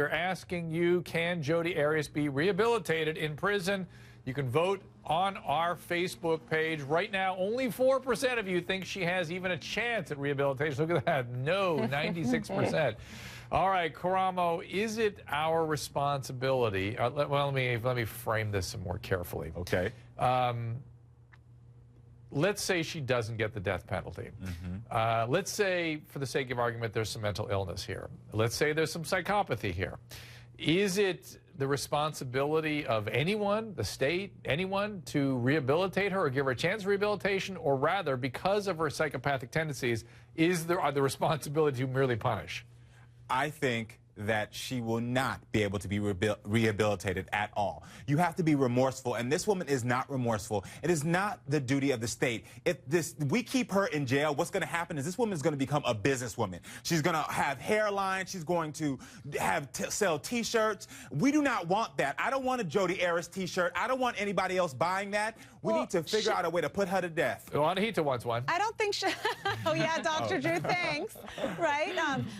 we're asking you, can Jodi Arias be rehabilitated in prison? You can vote on our Facebook page. Right now, only 4% of you think she has even a chance at rehabilitation. Look at that. No, 96%. All right, Karamo, is it our responsibility? Well, let me frame this some more carefully. Okay. Let's say she doesn't get the death penalty. Let's say, for the sake of argument, there's some mental illness here. Let's say there's some psychopathy here. Is it the responsibility of anyone, the state, anyone, to rehabilitate her or give her a chance of rehabilitation? Or rather, because of her psychopathic tendencies, are the responsibility to merely punish? I think that she will not be able to be rehabilitated at all. You have to be remorseful, and this woman is not remorseful. It is not the duty of the state. If we keep her in jail, what's going to happen is this woman is going to become a businesswoman. She's going to have hairline. She's going to sell T-shirts. We do not want that. I don't want a Jodi Arias T-shirt. I don't want anybody else buying that. We need to figure out a way to put her to death. Anahita wants one. I don't think she... Oh, yeah, Dr. Drew, thanks. Right?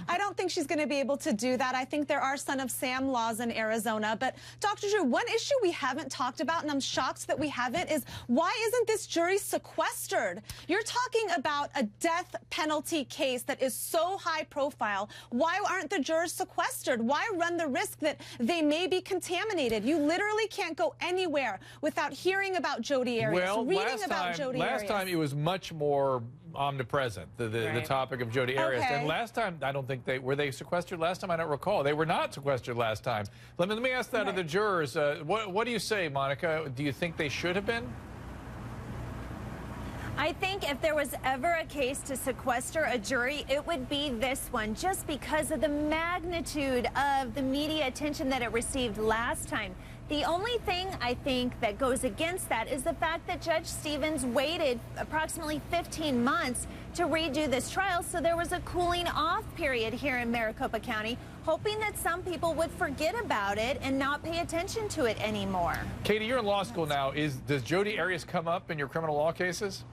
I don't think she's going to be able to do that. I think there are Son of Sam laws in Arizona. But, Dr. Drew, one issue we haven't talked about, and I'm shocked that we haven't, is why isn't this jury sequestered? You're talking about a death penalty case that is so high profile. Why aren't the jurors sequestered? Why run the risk that they may be contaminated? You literally can't go anywhere without hearing about Jodi Arias, reading about Jodi Arias. Last time it was much more omnipresent, the topic of Jodi Arias. Okay. And last time, I don't think were they sequestered last time? I don't recall. They were not sequestered last time. Let me ask that of the jurors. What do you say, Monica? Do you think they should have been? I think if there was ever a case to sequester a jury, it would be this one, just because of the magnitude of the media attention that it received last time. The only thing I think that goes against that is the fact that Judge Stevens waited approximately 15 months to redo this trial, so there was a cooling off period here in Maricopa County, hoping that some people would forget about it and not pay attention to it anymore. Katie, you're in law school now. Does Jodi Arias come up in your criminal law cases?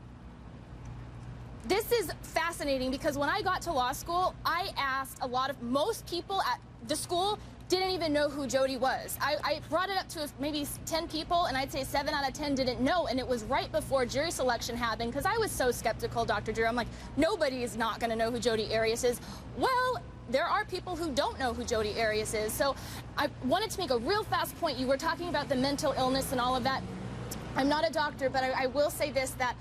This is fascinating because when I got to law school, I asked most people at the school didn't even know who Jodi was. I brought it up to maybe 10 people, and I'd say 7 out of 10 didn't know, and it was right before jury selection happened because I was so skeptical, Dr. Drew. I'm like, nobody is not going to know who Jodi Arias is. Well, there are people who don't know who Jodi Arias is. So I wanted to make a real fast point. You were talking about the mental illness and all of that. I'm not a doctor, but I will say this, that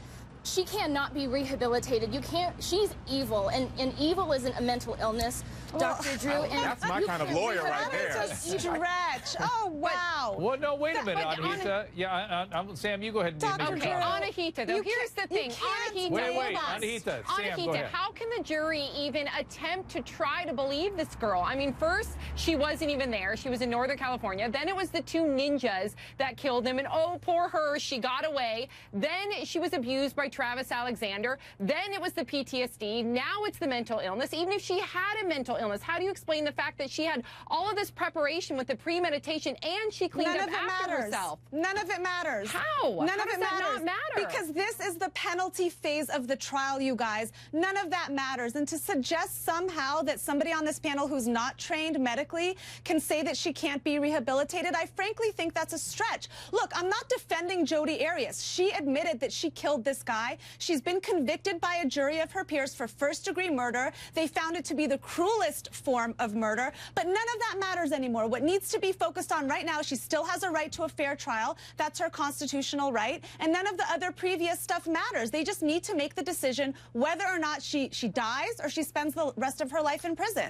she cannot be rehabilitated. You can't. She's evil, and evil isn't a mental illness, Dr. Drew. And that's my kind of lawyer right there. That's a stretch. Oh, wow. Well, no, wait a minute, Anahita. Yeah, Sam, you go ahead and make your comment. Anahita, though, here's the thing. Anahita, wait, Anahita, Sam, go ahead. How can the jury even attempt to try to believe this girl? I mean, first, she wasn't even there. She was in Northern California. Then it was the 2 ninjas that killed him, and oh, poor her, she got away. Then she was abused by Travis Alexander. Then it was the PTSD. Now it's the mental illness. Even if she had a mental illness, how do you explain the fact that she had all of this preparation with the premeditation and she cleaned up after herself? None of it matters. How? None of it matters. Not matter? Because this is the penalty phase of the trial, you guys. None of that matters. And to suggest somehow that somebody on this panel who's not trained medically can say that she can't be rehabilitated, I frankly think that's a stretch. Look, I'm not defending Jodi Arias. She admitted that she killed this guy. She's been convicted by a jury of her peers for first-degree murder. They found it to be the cruelest form of murder, but none of that matters anymore. What needs to be focused on right now, she still has a right to a fair trial. That's her constitutional right, and none of the other previous stuff matters. They just need to make the decision whether or not she dies or she spends the rest of her life in prison.